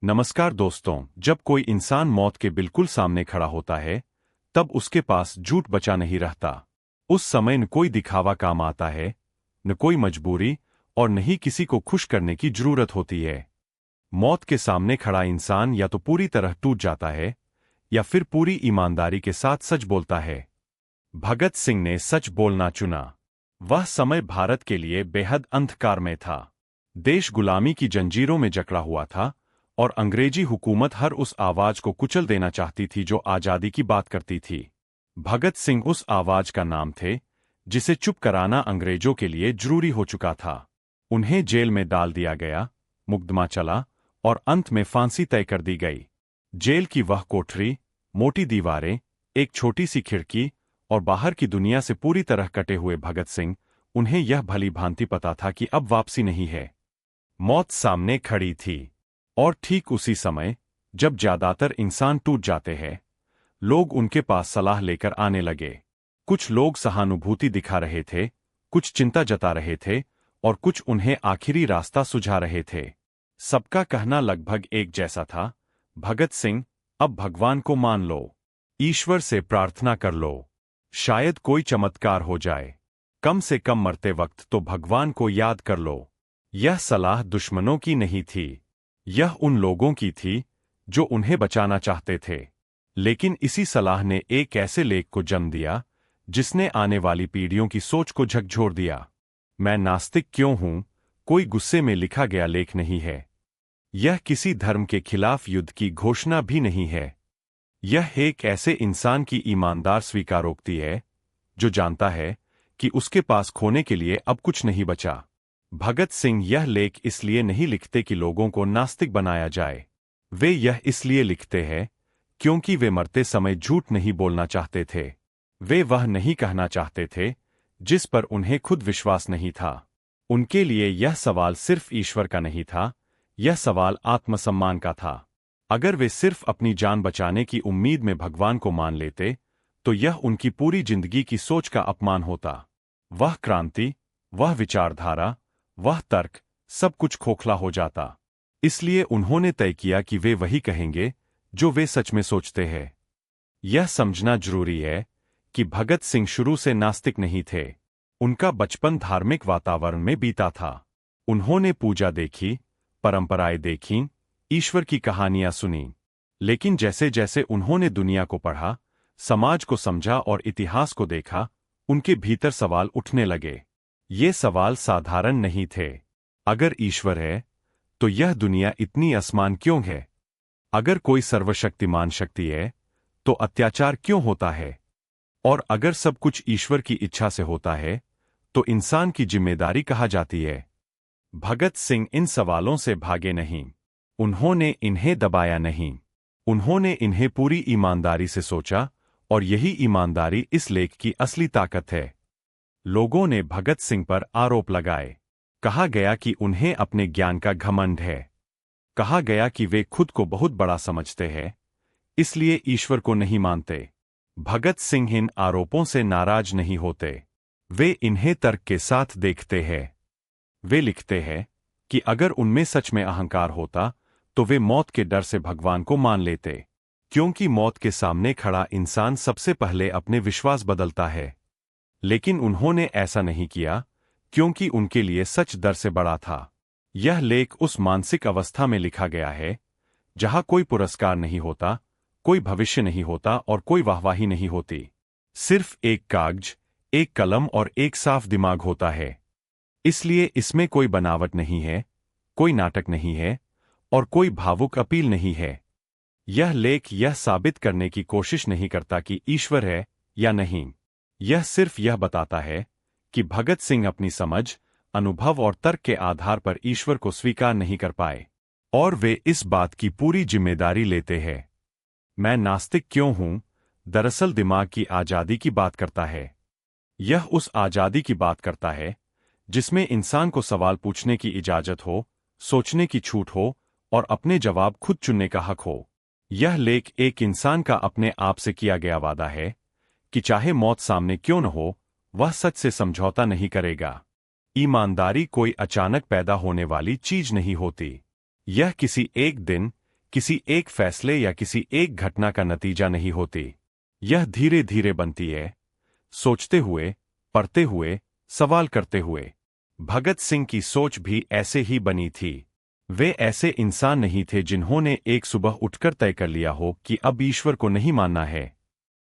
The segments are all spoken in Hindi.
नमस्कार दोस्तों। जब कोई इंसान मौत के बिल्कुल सामने खड़ा होता है, तब उसके पास झूठ बचा नहीं रहता। उस समय न कोई दिखावा काम आता है, न कोई मजबूरी और न ही किसी को खुश करने की जरूरत होती है। मौत के सामने खड़ा इंसान या तो पूरी तरह टूट जाता है या फिर पूरी ईमानदारी के साथ सच बोलता है। भगत सिंह ने सच बोलना चुना। वह समय भारत के लिए बेहद अंधकारमय था। देश गुलामी की जंजीरों में जकड़ा हुआ था और अंग्रेजी हुकूमत हर उस आवाज को कुचल देना चाहती थी जो आजादी की बात करती थी। भगत सिंह उस आवाज का नाम थे जिसे चुप कराना अंग्रेजों के लिए जरूरी हो चुका था। उन्हें जेल में डाल दिया गया, मुकदमा चला और अंत में फांसी तय कर दी गई। जेल की वह कोठरी, मोटी दीवारें, एक छोटी सी खिड़की और बाहर की दुनिया से पूरी तरह कटे हुए भगत सिंह, उन्हें यह भली भांति पता था कि अब वापसी नहीं है। मौत सामने खड़ी थी। और ठीक उसी समय, जब ज्यादातर इंसान टूट जाते हैं, लोग उनके पास सलाह लेकर आने लगे। कुछ लोग सहानुभूति दिखा रहे थे, कुछ चिंता जता रहे थे और कुछ उन्हें आखिरी रास्ता सुझा रहे थे। सबका कहना लगभग एक जैसा था, भगत सिंह, अब भगवान को मान लो, ईश्वर से प्रार्थना कर लो, शायद कोई चमत्कार हो जाए। कम से कम मरते वक्त तो भगवान को याद कर लो। यह सलाह दुश्मनों की नहीं थी, यह उन लोगों की थी जो उन्हें बचाना चाहते थे। लेकिन इसी सलाह ने एक ऐसे लेख को जन्म दिया जिसने आने वाली पीढ़ियों की सोच को झकझोर दिया। मैं नास्तिक क्यों हूं, कोई गुस्से में लिखा गया लेख नहीं है। यह किसी धर्म के खिलाफ युद्ध की घोषणा भी नहीं है। यह एक ऐसे इंसान की ईमानदार स्वीकारोक्ति है जो जानता है कि उसके पास खोने के लिए अब कुछ नहीं बचा। भगत सिंह यह लेख इसलिए नहीं लिखते कि लोगों को नास्तिक बनाया जाए। वे यह इसलिए लिखते हैं क्योंकि वे मरते समय झूठ नहीं बोलना चाहते थे। वे वह नहीं कहना चाहते थे जिस पर उन्हें खुद विश्वास नहीं था। उनके लिए यह सवाल सिर्फ ईश्वर का नहीं था, यह सवाल आत्मसम्मान का था। अगर वे सिर्फ अपनी जान बचाने की उम्मीद में भगवान को मान लेते, तो यह उनकी पूरी जिंदगी की सोच का अपमान होता। वह क्रांति, वह विचारधारा, वह तर्क, सब कुछ खोखला हो जाता। इसलिए उन्होंने तय किया कि वे वही कहेंगे जो वे सच में सोचते हैं। यह समझना जरूरी है कि भगत सिंह शुरू से नास्तिक नहीं थे। उनका बचपन धार्मिक वातावरण में बीता था। उन्होंने पूजा देखी, परंपराएं देखीं, ईश्वर की कहानियां सुनी। लेकिन जैसे जैसे उन्होंने दुनिया को पढ़ा, समाज को समझा और इतिहास को देखा, उनके भीतर सवाल उठने लगे। ये सवाल साधारण नहीं थे। अगर ईश्वर है, तो यह दुनिया इतनी असमान क्यों है? अगर कोई सर्वशक्तिमान शक्ति है, तो अत्याचार क्यों होता है? और अगर सब कुछ ईश्वर की इच्छा से होता है, तो इंसान की जिम्मेदारी कहाँ जाती है? भगत सिंह इन सवालों से भागे नहीं। उन्होंने इन्हें दबाया नहीं। उन्होंने इन्हें पूरी ईमानदारी से सोचा और यही ईमानदारी इस लेख की असली ताकत है। लोगों ने भगत सिंह पर आरोप लगाए। कहा गया कि उन्हें अपने ज्ञान का घमंड है। कहा गया कि वे खुद को बहुत बड़ा समझते हैं, इसलिए ईश्वर को नहीं मानते। भगत सिंह इन आरोपों से नाराज नहीं होते। वे इन्हें तर्क के साथ देखते हैं। वे लिखते हैं कि अगर उनमें सच में अहंकार होता, तो वे मौत के डर से भगवान को मान लेते। क्योंकि मौत के सामने खड़ा इंसान सबसे पहले अपने विश्वास बदलता है। लेकिन उन्होंने ऐसा नहीं किया क्योंकि उनके लिए सच डर से बड़ा था। यह लेख उस मानसिक अवस्था में लिखा गया है जहां कोई पुरस्कार नहीं होता, कोई भविष्य नहीं होता और कोई वाहवाही नहीं होती। सिर्फ एक कागज, एक कलम और एक साफ दिमाग होता है। इसलिए इसमें कोई बनावट नहीं है, कोई नाटक नहीं है और कोई भावुक अपील नहीं है। यह लेख यह साबित करने की कोशिश नहीं करता कि ईश्वर है या नहीं। यह सिर्फ यह बताता है कि भगत सिंह अपनी समझ, अनुभव और तर्क के आधार पर ईश्वर को स्वीकार नहीं कर पाए और वे इस बात की पूरी जिम्मेदारी लेते हैं। मैं नास्तिक क्यों हूं, दरअसल दिमाग की आजादी की बात करता है। यह उस आजादी की बात करता है जिसमें इंसान को सवाल पूछने की इजाजत हो, सोचने की छूट हो और अपने जवाब खुद चुनने का हक हो। यह लेख एक इंसान का अपने आप से किया गया वादा है कि चाहे मौत सामने क्यों न हो, वह सच से समझौता नहीं करेगा। ईमानदारी कोई अचानक पैदा होने वाली चीज नहीं होती। यह किसी एक दिन, किसी एक फैसले या किसी एक घटना का नतीजा नहीं होती। यह धीरे धीरे बनती है, सोचते हुए, पढ़ते हुए, सवाल करते हुए। भगत सिंह की सोच भी ऐसे ही बनी थी। वे ऐसे इंसान नहीं थे जिन्होंने एक सुबह उठकर तय कर लिया हो कि अब ईश्वर को नहीं मानना है।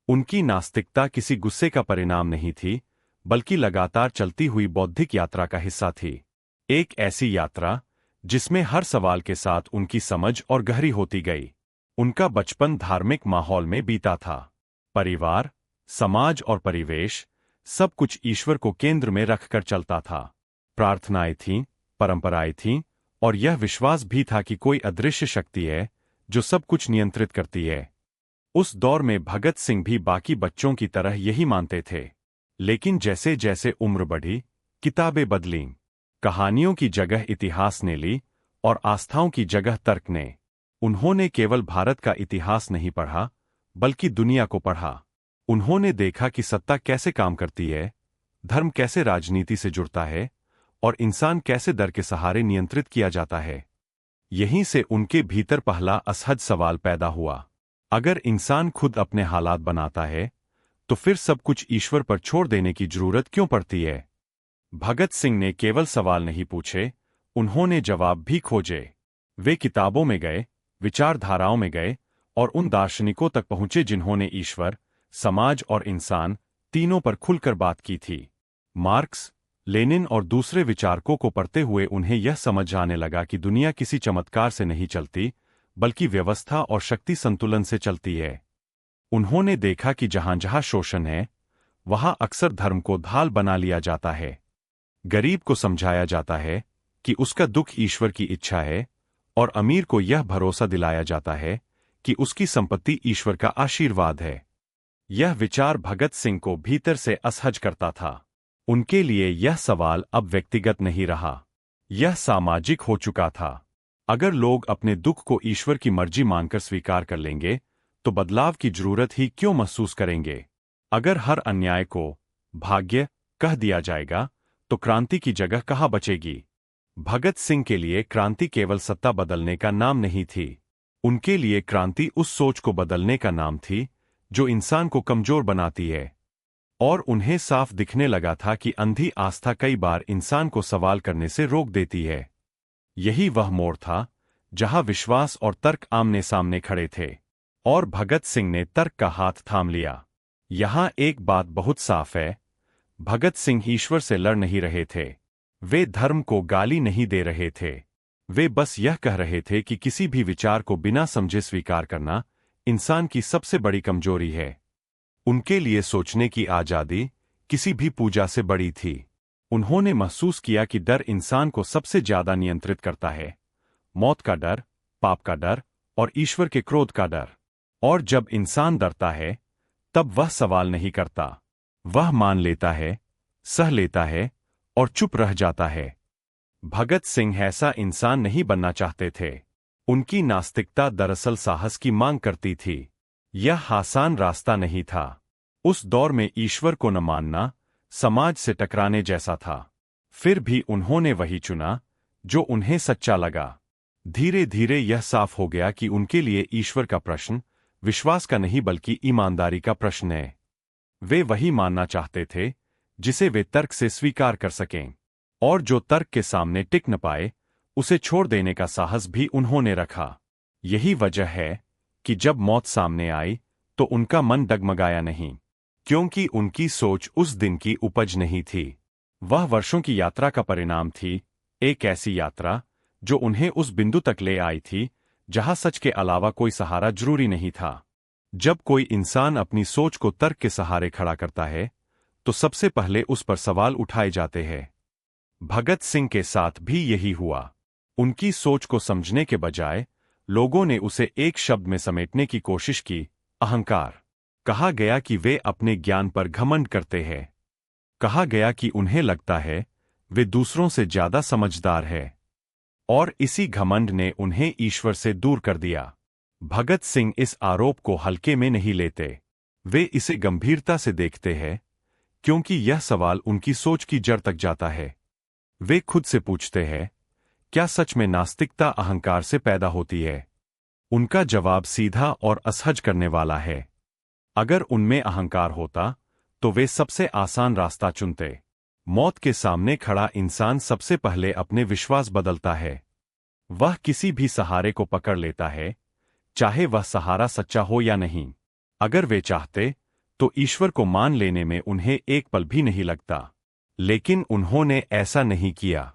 उनकी नास्तिकता किसी गुस्से का परिणाम नहीं थी, बल्कि लगातार चलती हुई बौद्धिक यात्रा का हिस्सा थी। एक ऐसी यात्रा जिसमें हर सवाल के साथ उनकी समझ और गहरी होती गई। उनका बचपन धार्मिक माहौल में बीता था। परिवार, समाज और परिवेश, सब कुछ ईश्वर को केंद्र में रखकर चलता था। प्रार्थनाएं थीं, परंपराएं थीं, और यह विश्वास भी था कि कोई अदृश्य शक्ति है जो सब कुछ नियंत्रित करती है। उस दौर में भगत सिंह भी बाकी बच्चों की तरह यही मानते थे। लेकिन जैसे जैसे उम्र बढ़ी, किताबें बदलीं, कहानियों की जगह इतिहास ने ली और आस्थाओं की जगह तर्क ने। उन्होंने केवल भारत का इतिहास नहीं पढ़ा, बल्कि दुनिया को पढ़ा। उन्होंने देखा कि सत्ता कैसे काम करती है, धर्म कैसे राजनीति से जुड़ता है, और इंसान कैसे डर के सहारे नियंत्रित किया जाता है। यहीं से उनके भीतर पहला असहज सवाल पैदा हुआ। अगर इंसान खुद अपने हालात बनाता है, तो फिर सब कुछ ईश्वर पर छोड़ देने की जरूरत क्यों पड़ती है? भगत सिंह ने केवल सवाल नहीं पूछे, उन्होंने जवाब भी खोजे। वे किताबों में गए, विचारधाराओं में गए, और उन दार्शनिकों तक पहुंचे जिन्होंने ईश्वर, समाज और इंसान तीनों पर खुलकर बात की थी। मार्क्स, लेनिन और दूसरे विचारकों को पढ़ते हुए उन्हें यह समझ आने लगा कि दुनिया किसी चमत्कार से नहीं चलती, बल्कि व्यवस्था और शक्ति संतुलन से चलती है। उन्होंने देखा कि जहां जहां शोषण है, वहां अक्सर धर्म को ढाल बना लिया जाता है। गरीब को समझाया जाता है कि उसका दुख ईश्वर की इच्छा है, और अमीर को यह भरोसा दिलाया जाता है कि उसकी संपत्ति ईश्वर का आशीर्वाद है। यह विचार भगत सिंह को भीतर से असहज करता था। उनके लिए यह सवाल अब व्यक्तिगत नहीं रहा, यह सामाजिक हो चुका था। अगर लोग अपने दुख को ईश्वर की मर्जी मानकर स्वीकार कर लेंगे, तो बदलाव की जरूरत ही क्यों महसूस करेंगे? अगर हर अन्याय को भाग्य कह दिया जाएगा, तो क्रांति की जगह कहाँ बचेगी? भगत सिंह के लिए क्रांति केवल सत्ता बदलने का नाम नहीं थी। उनके लिए क्रांति उस सोच को बदलने का नाम थी जो इंसान को कमजोर बनाती है। और उन्हें साफ दिखने लगा था कि अंधी आस्था कई बार इंसान को सवाल करने से रोक देती है। यही वह मोड़ था जहां विश्वास और तर्क आमने सामने खड़े थे, और भगत सिंह ने तर्क का हाथ थाम लिया। यहां एक बात बहुत साफ है, भगत सिंह ईश्वर से लड़ नहीं रहे थे। वे धर्म को गाली नहीं दे रहे थे। वे बस यह कह रहे थे कि किसी भी विचार को बिना समझे स्वीकार करना इंसान की सबसे बड़ी कमजोरी है। उनके लिए सोचने की आजादी किसी भी पूजा से बड़ी थी। उन्होंने महसूस किया कि डर इंसान को सबसे ज्यादा नियंत्रित करता है। मौत का डर, पाप का डर, और ईश्वर के क्रोध का डर। और जब इंसान डरता है, तब वह सवाल नहीं करता। वह मान लेता है, सह लेता है, और चुप रह जाता है। भगत सिंह ऐसा इंसान नहीं बनना चाहते थे। उनकी नास्तिकता दरअसल साहस की मांग करती थी। यह आसान रास्ता नहीं था। उस दौर में ईश्वर को न मानना समाज से टकराने जैसा था। फिर भी उन्होंने वही चुना जो उन्हें सच्चा लगा। धीरे धीरे यह साफ हो गया कि उनके लिए ईश्वर का प्रश्न विश्वास का नहीं बल्कि ईमानदारी का प्रश्न है। वे वही मानना चाहते थे जिसे वे तर्क से स्वीकार कर सकें, और जो तर्क के सामने टिक न पाए, उसे छोड़ देने का साहस भी उन्होंने रखा। यही वजह है कि जब मौत सामने आई, तो उनका मन डगमगाया नहीं, क्योंकि उनकी सोच उस दिन की उपज नहीं थी। वह वर्षों की यात्रा का परिणाम थी, एक ऐसी यात्रा जो उन्हें उस बिंदु तक ले आई थी जहां सच के अलावा कोई सहारा जरूरी नहीं था। जब कोई इंसान अपनी सोच को तर्क के सहारे खड़ा करता है, तो सबसे पहले उस पर सवाल उठाए जाते हैं। भगत सिंह के साथ भी यही हुआ। उनकी सोच को समझने के बजाय लोगों ने उसे एक शब्द में समेटने की कोशिश की, अहंकार। कहा गया कि वे अपने ज्ञान पर घमंड करते हैं। कहा गया कि उन्हें लगता है वे दूसरों से ज्यादा समझदार है, और इसी घमंड ने उन्हें ईश्वर से दूर कर दिया। भगत सिंह इस आरोप को हल्के में नहीं लेते। वे इसे गंभीरता से देखते हैं, क्योंकि यह सवाल उनकी सोच की जड़ तक जाता है। वे खुद से पूछते हैं, क्या सच में नास्तिकता अहंकार से पैदा होती है? उनका जवाब सीधा और असहज करने वाला है। अगर उनमें अहंकार होता तो वे सबसे आसान रास्ता चुनते। मौत के सामने खड़ा इंसान सबसे पहले अपने विश्वास बदलता है। वह किसी भी सहारे को पकड़ लेता है, चाहे वह सहारा सच्चा हो या नहीं। अगर वे चाहते तो ईश्वर को मान लेने में उन्हें एक पल भी नहीं लगता। लेकिन उन्होंने ऐसा नहीं किया,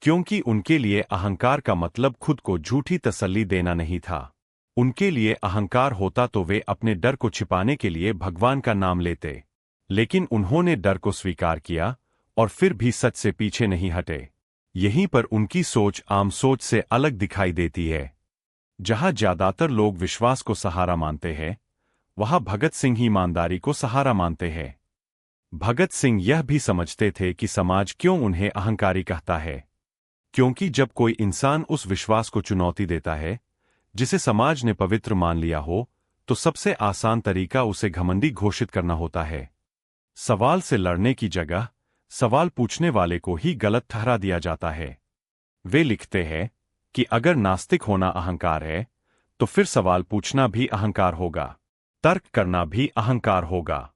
क्योंकि उनके लिए अहंकार का मतलब खुद को झूठी तसल्ली देना नहीं था। उनके लिए अहंकार होता तो वे अपने डर को छिपाने के लिए भगवान का नाम लेते। लेकिन उन्होंने डर को स्वीकार किया और फिर भी सच से पीछे नहीं हटे। यहीं पर उनकी सोच आम सोच से अलग दिखाई देती है। जहां ज्यादातर लोग विश्वास को सहारा मानते हैं, वहां भगत सिंह ईमानदारी को सहारा मानते हैं। भगत सिंह यह भी समझते थे कि समाज क्यों उन्हें अहंकारी कहता है, क्योंकि जब कोई इंसान उस विश्वास को चुनौती देता है जिसे समाज ने पवित्र मान लिया हो, तो सबसे आसान तरीका उसे घमंडी घोषित करना होता है। सवाल से लड़ने की जगह सवाल पूछने वाले को ही गलत ठहरा दिया जाता है। वे लिखते हैं कि अगर नास्तिक होना अहंकार है, तो फिर सवाल पूछना भी अहंकार होगा, तर्क करना भी अहंकार होगा,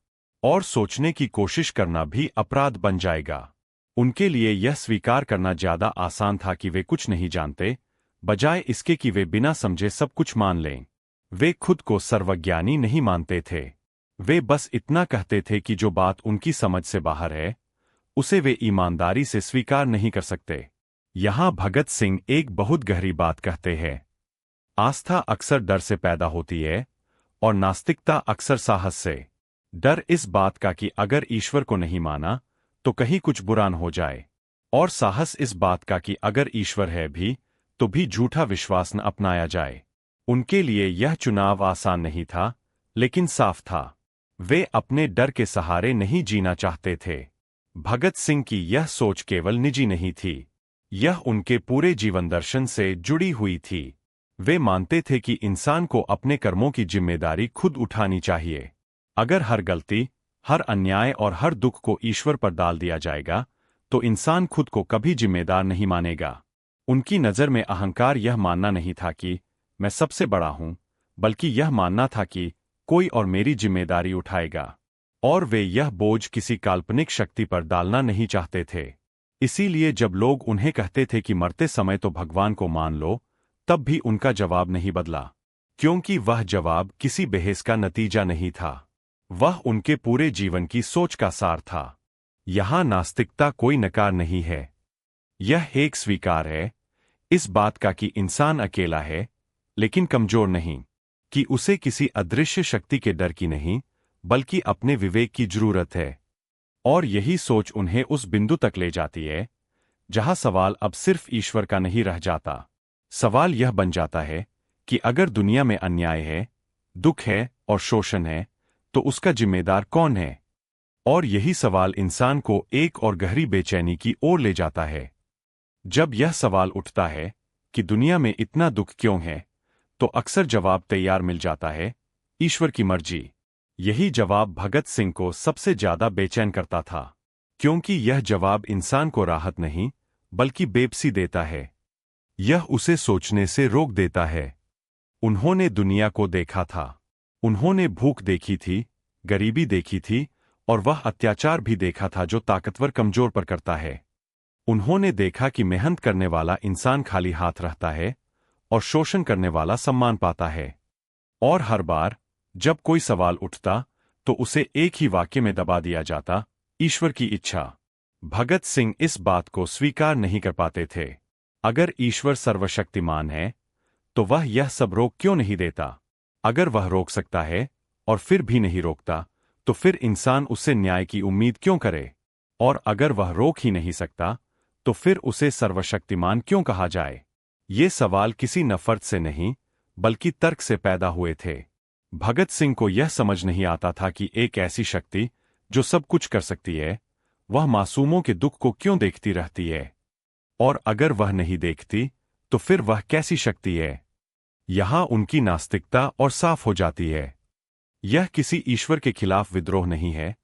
और सोचने की कोशिश करना भी अपराध बन जाएगा। उनके लिए यह स्वीकार करना ज्यादा आसान था कि वे कुछ नहीं जानते, बजाय इसके कि वे बिना समझे सब कुछ मान लें। वे खुद को सर्वज्ञानी नहीं मानते थे। वे बस इतना कहते थे कि जो बात उनकी समझ से बाहर है, उसे वे ईमानदारी से स्वीकार नहीं कर सकते। यहां भगत सिंह एक बहुत गहरी बात कहते हैं। आस्था अक्सर डर से पैदा होती है और नास्तिकता अक्सर साहस से। डर इस बात का कि अगर ईश्वर को नहीं माना तो कहीं कुछ बुरा न हो जाए, और साहस इस बात का कि अगर ईश्वर है भी तो भी झूठा विश्वास न अपनाया जाए। उनके लिए यह चुनाव आसान नहीं था, लेकिन साफ था। वे अपने डर के सहारे नहीं जीना चाहते थे। भगत सिंह की यह सोच केवल निजी नहीं थी, यह उनके पूरे जीवन दर्शन से जुड़ी हुई थी। वे मानते थे कि इंसान को अपने कर्मों की जिम्मेदारी खुद उठानी चाहिए। अगर हर गलती, हर अन्याय और हर दुख को ईश्वर पर डाल दिया जाएगा, तो इंसान खुद को कभी जिम्मेदार नहीं मानेगा। उनकी नज़र में अहंकार यह मानना नहीं था कि मैं सबसे बड़ा हूं, बल्कि यह मानना था कि कोई और मेरी जिम्मेदारी उठाएगा, और वे यह बोझ किसी काल्पनिक शक्ति पर डालना नहीं चाहते थे। इसीलिए जब लोग उन्हें कहते थे कि मरते समय तो भगवान को मान लो, तब भी उनका जवाब नहीं बदला, क्योंकि वह जवाब किसी बहस का नतीजा नहीं था। वह उनके पूरे जीवन की सोच का सार था। यहां नास्तिकता कोई नकार नहीं है, यह एक स्वीकार है इस बात का कि इंसान अकेला है, लेकिन कमजोर नहीं, कि उसे किसी अदृश्य शक्ति के डर की नहीं, बल्कि अपने विवेक की जरूरत है। और यही सोच उन्हें उस बिंदु तक ले जाती है जहां सवाल अब सिर्फ ईश्वर का नहीं रह जाता। सवाल यह बन जाता है कि अगर दुनिया में अन्याय है, दुख है और शोषण है, तो उसका जिम्मेदार कौन है? और यही सवाल इंसान को एक और गहरी बेचैनी की ओर ले जाता है। जब यह सवाल उठता है कि दुनिया में इतना दुख क्यों है, तो अक्सर जवाब तैयार मिल जाता है, ईश्वर की मर्जी। यही जवाब भगत सिंह को सबसे ज्यादा बेचैन करता था, क्योंकि यह जवाब इंसान को राहत नहीं, बल्कि बेबसी देता है। यह उसे सोचने से रोक देता है। उन्होंने दुनिया को देखा था। उन्होंने भूख देखी थी, गरीबी देखी थी, और वह अत्याचार भी देखा था जो ताकतवर कमजोर पर करता है। उन्होंने देखा कि मेहनत करने वाला इंसान खाली हाथ रहता है और शोषण करने वाला सम्मान पाता है। और हर बार जब कोई सवाल उठता तो उसे एक ही वाक्य में दबा दिया जाता, ईश्वर की इच्छा। भगत सिंह इस बात को स्वीकार नहीं कर पाते थे। अगर ईश्वर सर्वशक्तिमान है, तो वह यह सब रोक क्यों नहीं देता? अगर वह रोक सकता है और फिर भी नहीं रोकता, तो फिर इंसान उससे न्याय की उम्मीद क्यों करे? और अगर वह रोक ही नहीं सकता, तो फिर उसे सर्वशक्तिमान क्यों कहा जाए? ये सवाल किसी नफरत से नहीं, बल्कि तर्क से पैदा हुए थे। भगत सिंह को यह समझ नहीं आता था कि एक ऐसी शक्ति जो सब कुछ कर सकती है, वह मासूमों के दुख को क्यों देखती रहती है? और अगर वह नहीं देखती, तो फिर वह कैसी शक्ति है? यहां उनकी नास्तिकता और साफ हो जाती है। यह किसी ईश्वर के खिलाफ विद्रोह नहीं है,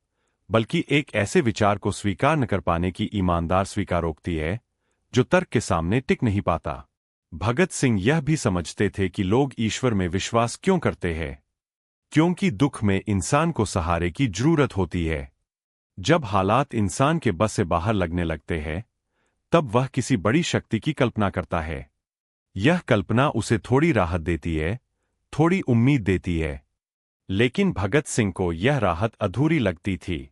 बल्कि एक ऐसे विचार को स्वीकार न कर पाने की ईमानदार स्वीकारोक्ति है, जो तर्क के सामने टिक नहीं पाता। भगत सिंह यह भी समझते थे कि लोग ईश्वर में विश्वास क्यों करते हैं, क्योंकि दुख में इंसान को सहारे की जरूरत होती है। जब हालात इंसान के बस से बाहर लगने लगते हैं, तब वह किसी बड़ी शक्ति की कल्पना करता है। यह कल्पना उसे थोड़ी राहत देती है, थोड़ी उम्मीद देती है। लेकिन भगत सिंह को यह राहत अधूरी लगती थी।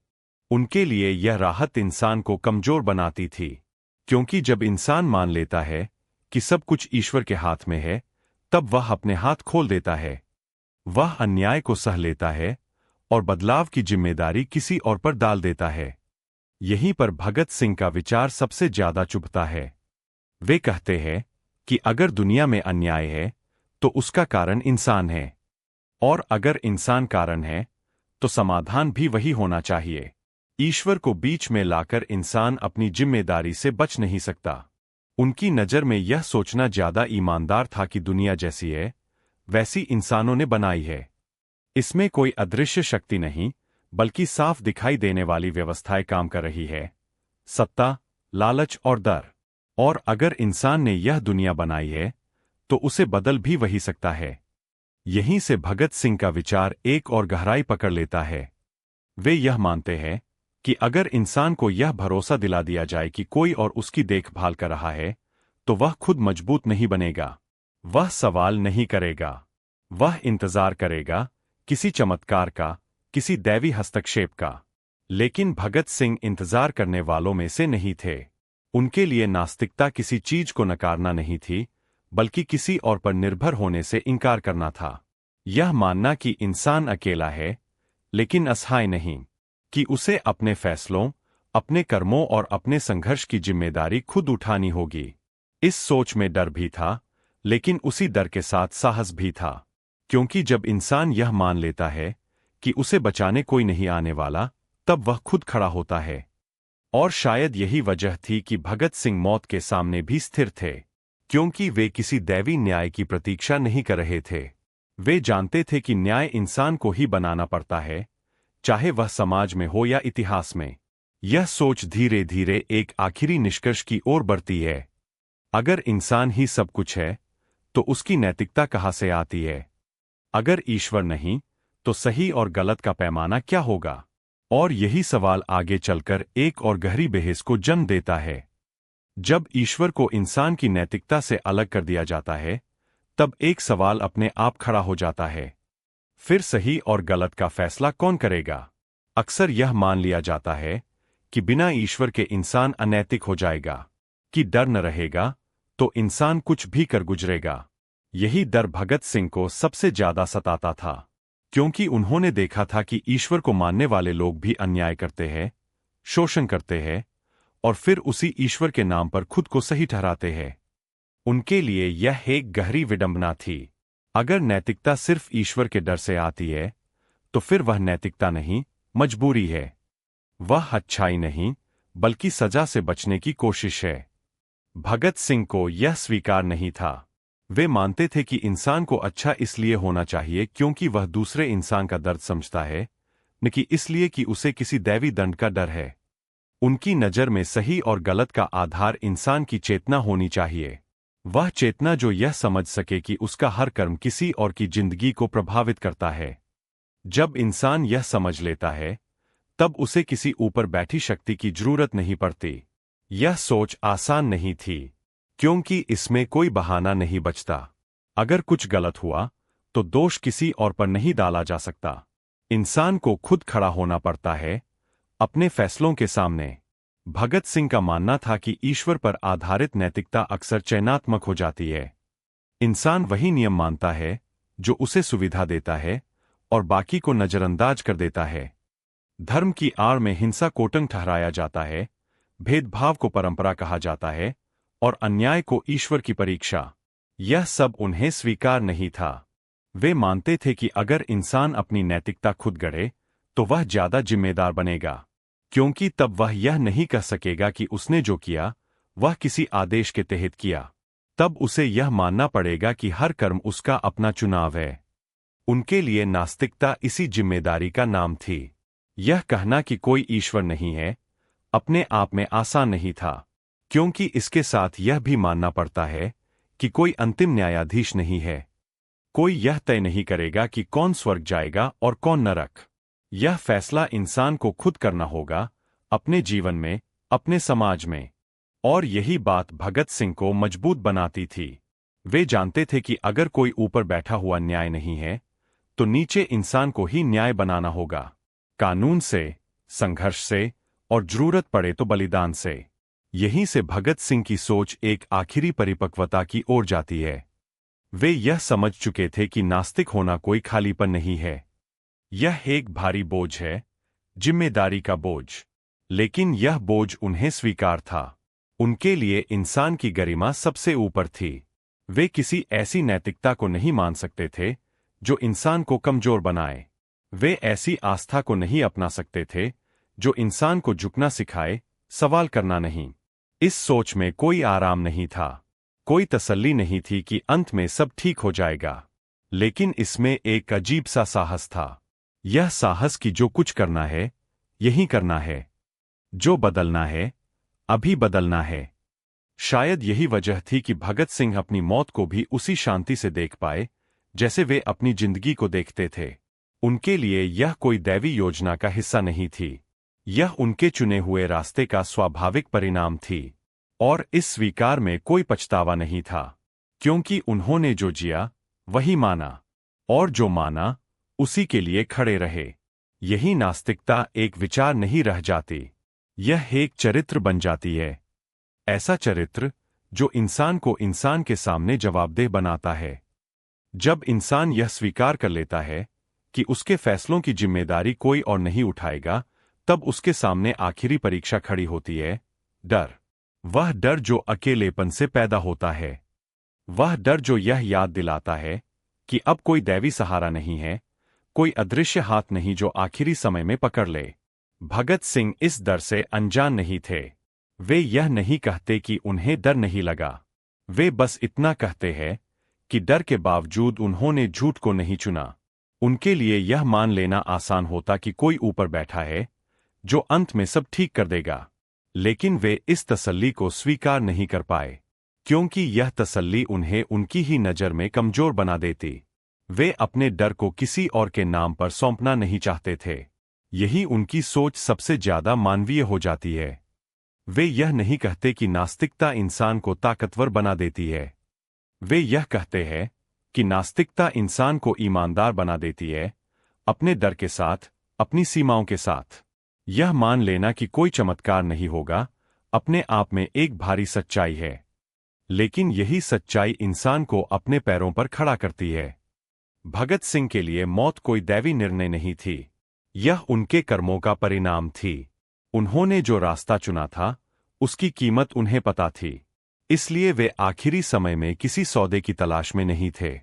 उनके लिए यह राहत इंसान को कमजोर बनाती थी, क्योंकि जब इंसान मान लेता है कि सब कुछ ईश्वर के हाथ में है, तब वह अपने हाथ खोल देता है। वह अन्याय को सह लेता है और बदलाव की जिम्मेदारी किसी और पर डाल देता है। यहीं पर भगत सिंह का विचार सबसे ज्यादा चुभता है। वे कहते हैं कि अगर दुनिया में अन्याय है तो उसका कारण इंसान है, और अगर इंसान कारण है तो समाधान भी वही होना चाहिए। ईश्वर को बीच में लाकर इंसान अपनी जिम्मेदारी से बच नहीं सकता। उनकी नज़र में यह सोचना ज्यादा ईमानदार था कि दुनिया जैसी है वैसी इंसानों ने बनाई है। इसमें कोई अदृश्य शक्ति नहीं, बल्कि साफ दिखाई देने वाली व्यवस्थाएं काम कर रही है, सत्ता, लालच और डर। और अगर इंसान ने यह दुनिया बनाई है तो उसे बदल भी वही सकता है। यहीं से भगत सिंह का विचार एक और गहराई पकड़ लेता है। वे यह मानते हैं कि अगर इंसान को यह भरोसा दिला दिया जाए कि कोई और उसकी देखभाल कर रहा है, तो वह खुद मजबूत नहीं बनेगा। वह सवाल नहीं करेगा। वह इंतजार करेगा किसी चमत्कार का, किसी दैवी हस्तक्षेप का। लेकिन भगत सिंह इंतजार करने वालों में से नहीं थे। उनके लिए नास्तिकता किसी चीज को नकारना नहीं थी, बल्कि किसी और पर निर्भर होने से इनकार करना था। यह मानना कि इंसान अकेला है, लेकिन असहाय नहीं, कि उसे अपने फैसलों, अपने कर्मों और अपने संघर्ष की जिम्मेदारी खुद उठानी होगी। इस सोच में डर भी था, लेकिन उसी डर के साथ साहस भी था, क्योंकि जब इंसान यह मान लेता है कि उसे बचाने कोई नहीं आने वाला, तब वह खुद खड़ा होता है। और शायद यही वजह थी कि भगत सिंह मौत के सामने भी स्थिर थे, क्योंकि वे किसी दैवी न्याय की प्रतीक्षा नहीं कर रहे थे। वे जानते थे कि न्याय इंसान को ही बनाना पड़ता है, चाहे वह समाज में हो या इतिहास में। यह सोच धीरे धीरे एक आखिरी निष्कर्ष की ओर बढ़ती है। अगर इंसान ही सब कुछ है, तो उसकी नैतिकता कहाँ से आती है? अगर ईश्वर नहीं, तो सही और गलत का पैमाना क्या होगा? और यही सवाल आगे चलकर एक और गहरी बहस को जन्म देता है। जब ईश्वर को इंसान की नैतिकता से अलग कर दिया जाता है, तब एक सवाल अपने आप खड़ा हो जाता है। फिर सही और गलत का फैसला कौन करेगा? अक्सर यह मान लिया जाता है कि बिना ईश्वर के इंसान अनैतिक हो जाएगा, कि डर न रहेगा तो इंसान कुछ भी कर गुजरेगा। यही डर भगत सिंह को सबसे ज्यादा सताता था, क्योंकि उन्होंने देखा था कि ईश्वर को मानने वाले लोग भी अन्याय करते हैं, शोषण करते हैं, और फिर उसी ईश्वर के नाम पर खुद को सही ठहराते हैं। उनके लिए यह एक गहरी विडंबना थी। अगर नैतिकता सिर्फ ईश्वर के डर से आती है, तो फिर वह नैतिकता नहीं, मजबूरी है। वह अच्छाई नहीं, बल्कि सजा से बचने की कोशिश है। भगत सिंह को यह स्वीकार नहीं था। वे मानते थे कि इंसान को अच्छा इसलिए होना चाहिए क्योंकि वह दूसरे इंसान का दर्द समझता है, न कि इसलिए कि उसे किसी दैवी दंड का डर है। उनकी नज़र में सही और गलत का आधार इंसान की चेतना होनी चाहिए। वह चेतना जो यह समझ सके कि उसका हर कर्म किसी और की जिंदगी को प्रभावित करता है। जब इंसान यह समझ लेता है, तब उसे किसी ऊपर बैठी शक्ति की जरूरत नहीं पड़ती। यह सोच आसान नहीं थी, क्योंकि इसमें कोई बहाना नहीं बचता। अगर कुछ गलत हुआ, तो दोष किसी और पर नहीं डाला जा सकता। इंसान को खुद खड़ा होना पड़ता है, अपने फैसलों के सामने। भगत सिंह का मानना था कि ईश्वर पर आधारित नैतिकता अक्सर चयनात्मक हो जाती है। इंसान वही नियम मानता है जो उसे सुविधा देता है, और बाकी को नजरअंदाज कर देता है। धर्म की आड़ में हिंसा को टंग ठहराया जाता है, भेदभाव को परंपरा कहा जाता है, और अन्याय को ईश्वर की परीक्षा। यह सब उन्हें स्वीकार नहीं था। वे मानते थे कि अगर इंसान अपनी नैतिकता खुद गढ़े, तो वह ज्यादा जिम्मेदार बनेगा, क्योंकि तब वह यह नहीं कह सकेगा कि उसने जो किया वह किसी आदेश के तहत किया। तब उसे यह मानना पड़ेगा कि हर कर्म उसका अपना चुनाव है। उनके लिए नास्तिकता इसी जिम्मेदारी का नाम थी। यह कहना कि कोई ईश्वर नहीं है, अपने आप में आसान नहीं था, क्योंकि इसके साथ यह भी मानना पड़ता है कि कोई अंतिम न्यायाधीश नहीं है। कोई यह तय नहीं करेगा कि कौन स्वर्ग जाएगा और कौन नरक। यह फैसला इंसान को खुद करना होगा, अपने जीवन में, अपने समाज में। और यही बात भगत सिंह को मजबूत बनाती थी। वे जानते थे कि अगर कोई ऊपर बैठा हुआ न्याय नहीं है, तो नीचे इंसान को ही न्याय बनाना होगा, कानून से, संघर्ष से, और जरूरत पड़े तो बलिदान से। यहीं से भगत सिंह की सोच एक आखिरी परिपक्वता की ओर जाती है। वे यह समझ चुके थे कि नास्तिक होना कोई खालीपन नहीं है। यह एक भारी बोझ है, जिम्मेदारी का बोझ। लेकिन यह बोझ उन्हें स्वीकार था। उनके लिए इंसान की गरिमा सबसे ऊपर थी। वे किसी ऐसी नैतिकता को नहीं मान सकते थे जो इंसान को कमजोर बनाए। वे ऐसी आस्था को नहीं अपना सकते थे जो इंसान को झुकना सिखाए, सवाल करना नहीं। इस सोच में कोई आराम नहीं था, कोई तसल्ली नहीं थी कि अंत में सब ठीक हो जाएगा। लेकिन इसमें एक अजीब सा साहस था। यह साहस कि जो कुछ करना है, यही करना है। जो बदलना है, अभी बदलना है। शायद यही वजह थी कि भगत सिंह अपनी मौत को भी उसी शांति से देख पाए जैसे वे अपनी जिंदगी को देखते थे। उनके लिए यह कोई दैवी योजना का हिस्सा नहीं थी। यह उनके चुने हुए रास्ते का स्वाभाविक परिणाम थी। और इस स्वीकार में कोई पछतावा नहीं था, क्योंकि उन्होंने जो जिया वही माना, और जो माना उसी के लिए खड़े रहे। यही नास्तिकता एक विचार नहीं रह जाती, यह एक चरित्र बन जाती है। ऐसा चरित्र जो इंसान को इंसान के सामने जवाबदेह बनाता है। जब इंसान यह स्वीकार कर लेता है कि उसके फैसलों की जिम्मेदारी कोई और नहीं उठाएगा, तब उसके सामने आखिरी परीक्षा खड़ी होती है, डर। वह डर जो अकेलेपन से पैदा होता है। वह डर जो यह याद दिलाता है कि अब कोई दैवी सहारा नहीं है, कोई अदृश्य हाथ नहीं जो आखिरी समय में पकड़ ले। भगत सिंह इस डर से अनजान नहीं थे। वे यह नहीं कहते कि उन्हें डर नहीं लगा। वे बस इतना कहते हैं कि डर के बावजूद उन्होंने झूठ को नहीं चुना। उनके लिए यह मान लेना आसान होता कि कोई ऊपर बैठा है जो अंत में सब ठीक कर देगा। लेकिन वे इस तसल्ली को स्वीकार नहीं कर पाए, क्योंकि यह तसल्ली उन्हें उनकी ही नज़र में कमजोर बना देती। वे अपने डर को किसी और के नाम पर सौंपना नहीं चाहते थे। यही उनकी सोच सबसे ज्यादा मानवीय हो जाती है। वे यह नहीं कहते कि नास्तिकता इंसान को ताकतवर बना देती है। वे यह कहते हैं कि नास्तिकता इंसान को ईमानदार बना देती है, अपने डर के साथ, अपनी सीमाओं के साथ। यह मान लेना कि कोई चमत्कार नहीं होगा, अपने आप में एक भारी सच्चाई है। लेकिन यही सच्चाई इंसान को अपने पैरों पर खड़ा करती है। भगत सिंह के लिए मौत कोई दैवी निर्णय नहीं थी, यह उनके कर्मों का परिणाम थी। उन्होंने जो रास्ता चुना था, उसकी कीमत उन्हें पता थी। इसलिए वे आखिरी समय में किसी सौदे की तलाश में नहीं थे,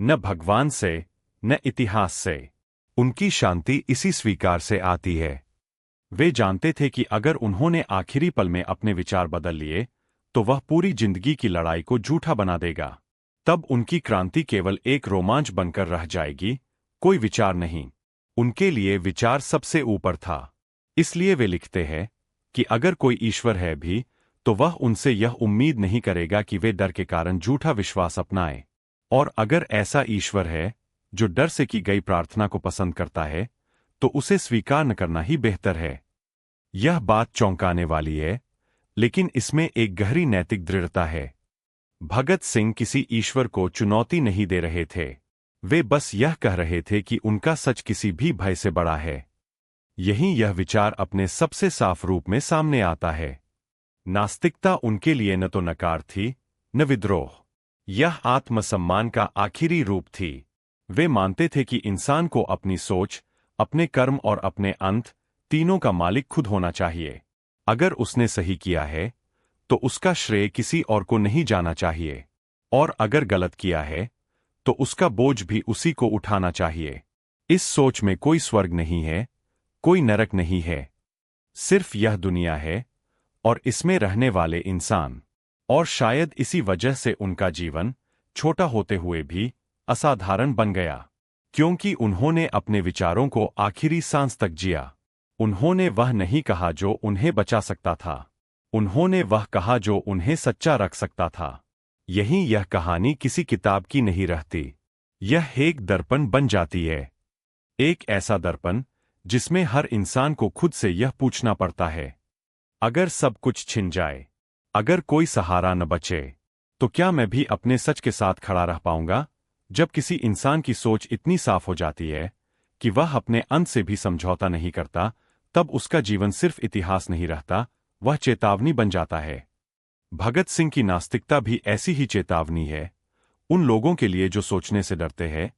न भगवान से, न इतिहास से। उनकी शांति इसी स्वीकार से आती है। वे जानते थे कि अगर उन्होंने आखिरी पल में अपने विचार बदल लिए, तो वह पूरी जिंदगी की लड़ाई को झूठा बना देगा। तब उनकी क्रांति केवल एक रोमांच बनकर रह जाएगी, कोई विचार नहीं। उनके लिए विचार सबसे ऊपर था। इसलिए वे लिखते हैं कि अगर कोई ईश्वर है भी, तो वह उनसे यह उम्मीद नहीं करेगा कि वे डर के कारण झूठा विश्वास अपनाएं। और अगर ऐसा ईश्वर है जो डर से की गई प्रार्थना को पसंद करता है, तो उसे स्वीकार न करना ही बेहतर है। यह बात चौंकाने वाली है, लेकिन इसमें एक गहरी नैतिक दृढ़ता है। भगत सिंह किसी ईश्वर को चुनौती नहीं दे रहे थे। वे बस यह कह रहे थे कि उनका सच किसी भी भय से बड़ा है। यही यह विचार अपने सबसे साफ रूप में सामने आता है। नास्तिकता उनके लिए न तो नकार थी, न विद्रोह। यह आत्मसम्मान का आखिरी रूप थी। वे मानते थे कि इंसान को अपनी सोच, अपने कर्म और अपने अंत, तीनों का मालिक खुद होना चाहिए। अगर उसने सही किया है, तो उसका श्रेय किसी और को नहीं जाना चाहिए। और अगर गलत किया है, तो उसका बोझ भी उसी को उठाना चाहिए। इस सोच में कोई स्वर्ग नहीं है, कोई नरक नहीं है। सिर्फ यह दुनिया है, और इसमें रहने वाले इंसान। और शायद इसी वजह से उनका जीवन, छोटा होते हुए भी, असाधारण बन गया। क्योंकि उन्होंने अपने विचारों को आखिरी सांस तक जिया। उन्होंने वह नहीं कहा जो उन्हें बचा सकता था। उन्होंने वह कहा जो उन्हें सच्चा रख सकता था। यहीं यह कहानी किसी किताब की नहीं रहती। यह एक दर्पण बन जाती है। एक ऐसा दर्पण जिसमें हर इंसान को खुद से यह पूछना पड़ता है, अगर सब कुछ छिन जाए, अगर कोई सहारा न बचे, तो क्या मैं भी अपने सच के साथ खड़ा रह पाऊंगा? जब किसी इंसान की सोच इतनी साफ हो जाती है कि वह अपने अंत से भी समझौता नहीं करता, तब उसका जीवन सिर्फ इतिहास नहीं रहता, वह चेतावनी बन जाता है। भगत सिंह की नास्तिकता भी ऐसी ही चेतावनी है, उन लोगों के लिए जो सोचने से डरते हैं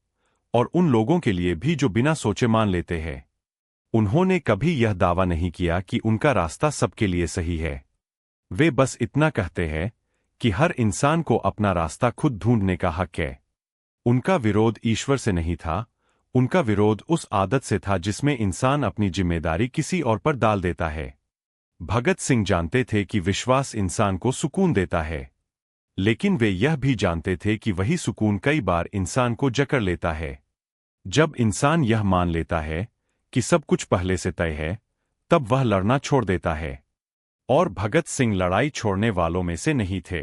और उन लोगों के लिए भी जो बिना सोचे मान लेते हैं। उन्होंने कभी यह दावा नहीं किया कि उनका रास्ता सबके लिए सही है। वे बस इतना कहते हैं कि हर इंसान को अपना रास्ता खुद ढूंढने का हक है। उनका विरोध ईश्वर से नहीं था, उनका विरोध उस आदत से था जिसमें इंसान अपनी जिम्मेदारी किसी और पर डाल देता है। भगत सिंह जानते थे कि विश्वास इंसान को सुकून देता है, लेकिन वे यह भी जानते थे कि वही सुकून कई बार इंसान को जकड़ लेता है। जब इंसान यह मान लेता है कि सब कुछ पहले से तय है, तब वह लड़ना छोड़ देता है। और भगत सिंह लड़ाई छोड़ने वालों में से नहीं थे।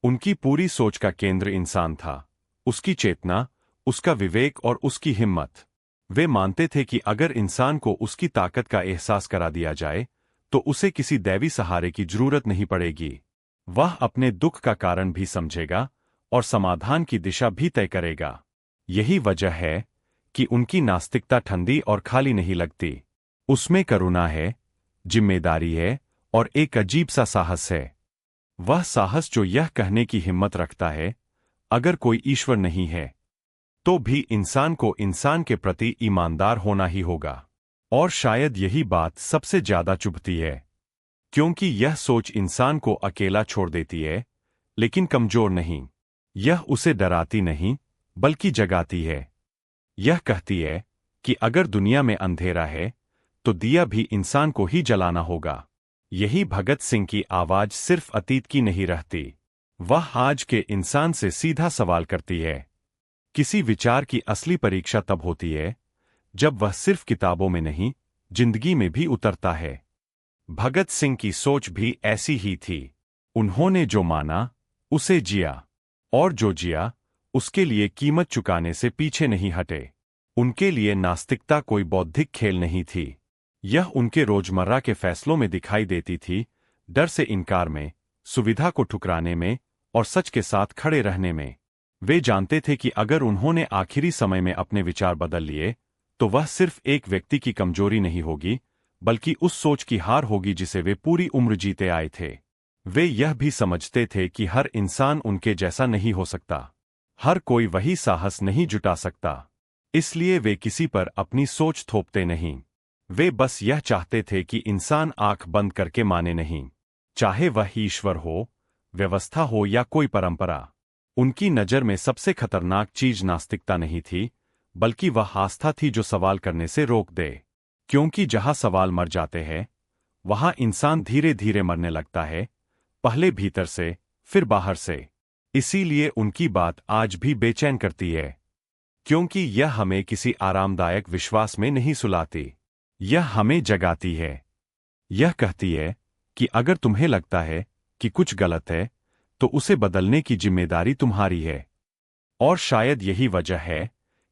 उनकी पूरी सोच का केंद्र इंसान था, उसकी चेतना, उसका विवेक और उसकी हिम्मत। वे मानते थे कि अगर इंसान को उसकी ताकत का एहसास करा दिया जाए, तो उसे किसी दैवी सहारे की जरूरत नहीं पड़ेगी। वह अपने दुख का कारण भी समझेगा और समाधान की दिशा भी तय करेगा। यही वजह है कि उनकी नास्तिकता ठंडी और खाली नहीं लगती। उसमें करुणा है, जिम्मेदारी है और एक अजीब सा साहस है। वह साहस जो यह कहने की हिम्मत रखता है, अगर कोई ईश्वर नहीं है, तो भी इंसान को इंसान के प्रति ईमानदार होना ही होगा। और शायद यही बात सबसे ज्यादा चुभती है, क्योंकि यह सोच इंसान को अकेला छोड़ देती है, लेकिन कमजोर नहीं। यह उसे डराती नहीं, बल्कि जगाती है। यह कहती है कि अगर दुनिया में अंधेरा है, तो दिया भी इंसान को ही जलाना होगा। यही भगत सिंह की आवाज सिर्फ अतीत की नहीं रहती, वह आज के इंसान से सीधा सवाल करती है। किसी विचार की असली परीक्षा तब होती है जब वह सिर्फ किताबों में नहीं, जिंदगी में भी उतरता है। भगत सिंह की सोच भी ऐसी ही थी। उन्होंने जो माना, उसे जिया, और जो जिया, उसके लिए कीमत चुकाने से पीछे नहीं हटे। उनके लिए नास्तिकता कोई बौद्धिक खेल नहीं थी, यह उनके रोजमर्रा के फैसलों में दिखाई देती थी, डर से इनकार में, सुविधा को ठुकराने में और सच के साथ खड़े रहने में। वे जानते थे कि अगर उन्होंने आखिरी समय में अपने विचार बदल लिए, तो वह सिर्फ एक व्यक्ति की कमजोरी नहीं होगी, बल्कि उस सोच की हार होगी जिसे वे पूरी उम्र जीते आए थे। वे यह भी समझते थे कि हर इंसान उनके जैसा नहीं हो सकता, हर कोई वही साहस नहीं जुटा सकता। इसलिए वे किसी पर अपनी सोच थोपते नहीं। वे बस यह चाहते थे कि इंसान आंख बंद करके माने नहीं, चाहे वह ईश्वर हो, व्यवस्था हो या कोई परंपरा। उनकी नज़र में सबसे खतरनाक चीज नास्तिकता नहीं थी, बल्कि वह आस्था थी जो सवाल करने से रोक दे। क्योंकि जहां सवाल मर जाते हैं, वहां इंसान धीरे धीरे मरने लगता है, पहले भीतर से, फिर बाहर से। इसीलिए उनकी बात आज भी बेचैन करती है, क्योंकि यह हमें किसी आरामदायक विश्वास में नहीं सुलाती, यह हमें जगाती है। यह कहती है कि अगर तुम्हें लगता है कि कुछ गलत है, तो उसे बदलने की जिम्मेदारी तुम्हारी है। और शायद यही वजह है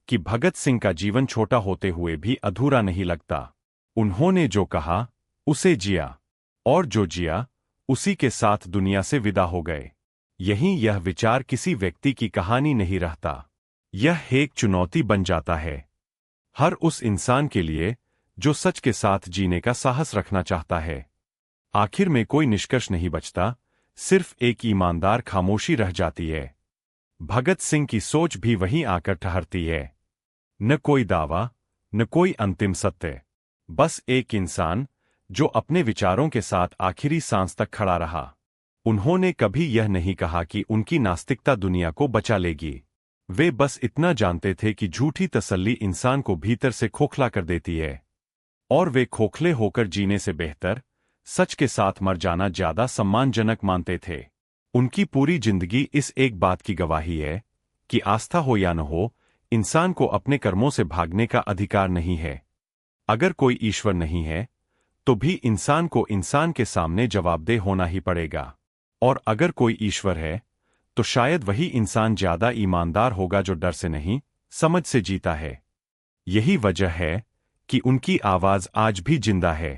कि भगत सिंह का जीवन छोटा होते हुए भी अधूरा नहीं लगता। उन्होंने जो कहा, उसे जिया, और जो जिया, उसी के साथ दुनिया से विदा हो गए। यहीं यह विचार किसी व्यक्ति की कहानी नहीं रहता, यह एक चुनौती बन जाता है, हर उस इंसान के लिए जो सच के साथ जीने का साहस रखना चाहता है। आखिर में कोई निष्कर्ष नहीं बचता, सिर्फ एक ईमानदार खामोशी रह जाती है। भगत सिंह की सोच भी वहीं आकर ठहरती है। न कोई दावा, न कोई अंतिम सत्य, बस एक इंसान जो अपने विचारों के साथ आखिरी सांस तक खड़ा रहा। उन्होंने कभी यह नहीं कहा कि उनकी नास्तिकता दुनिया को बचा लेगी। वे बस इतना जानते थे कि झूठी तसल्ली इंसान को भीतर से खोखला कर देती है, और वे खोखले होकर जीने से बेहतर सच के साथ मर जाना ज्यादा सम्मानजनक मानते थे। उनकी पूरी जिंदगी इस एक बात की गवाही है कि आस्था हो या न हो, इंसान को अपने कर्मों से भागने का अधिकार नहीं है। अगर कोई ईश्वर नहीं है, तो भी इंसान को इंसान के सामने जवाबदेह होना ही पड़ेगा। और अगर कोई ईश्वर है, तो शायद वही इंसान ज्यादा ईमानदार होगा जो डर से नहीं, समझ से जीता है। यही वजह है कि उनकी आवाज आज भी जिंदा है।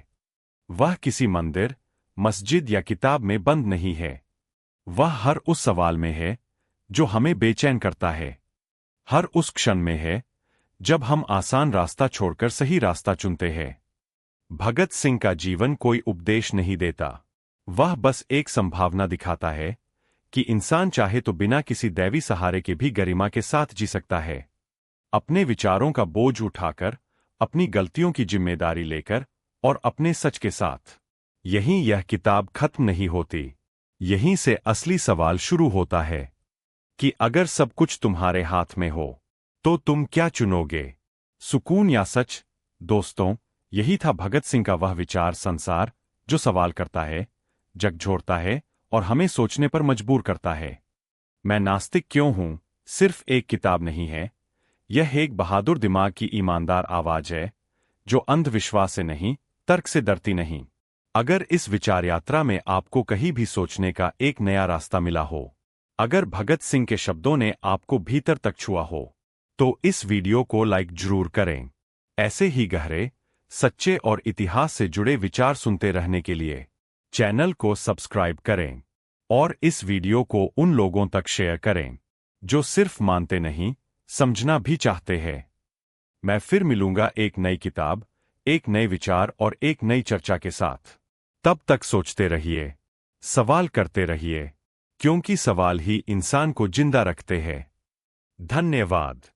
वह किसी मंदिर, मस्जिद या किताब में बंद नहीं है। वह हर उस सवाल में है जो हमें बेचैन करता है, हर उस क्षण में है जब हम आसान रास्ता छोड़कर सही रास्ता चुनते हैं। भगत सिंह का जीवन कोई उपदेश नहीं देता, वह बस एक संभावना दिखाता है कि इंसान चाहे तो बिना किसी दैवी सहारे के भी गरिमा के साथ जी सकता है, अपने विचारों का बोझ उठाकर, अपनी गलतियों की जिम्मेदारी लेकर और अपने सच के साथ। यहीं यह किताब खत्म नहीं होती, यहीं से असली सवाल शुरू होता है कि अगर सब कुछ तुम्हारे हाथ में हो तो तुम क्या चुनोगे, सुकून या सच। दोस्तों, यही था भगत सिंह का वह विचार संसार जो सवाल करता है, झकझोरता है और हमें सोचने पर मजबूर करता है। मैं नास्तिक क्यों हूं सिर्फ एक किताब नहीं है, यह एक बहादुर दिमाग की ईमानदार आवाज है जो अंधविश्वास से नहीं, तर्क से डरती नहीं। अगर इस विचार यात्रा में आपको कहीं भी सोचने का एक नया रास्ता मिला हो, अगर भगत सिंह के शब्दों ने आपको भीतर तक छुआ हो, तो इस वीडियो को लाइक जरूर करें। ऐसे ही गहरे, सच्चे और इतिहास से जुड़े विचार सुनते रहने के लिए चैनल को सब्सक्राइब करें और इस वीडियो को उन लोगों तक शेयर करें जो सिर्फ मानते नहीं, समझना भी चाहते हैं। मैं फिर मिलूंगा एक नई किताब, एक नए विचार और एक नई चर्चा के साथ। तब तक सोचते रहिए, सवाल करते रहिए, क्योंकि सवाल ही इंसान को जिंदा रखते हैं। धन्यवाद।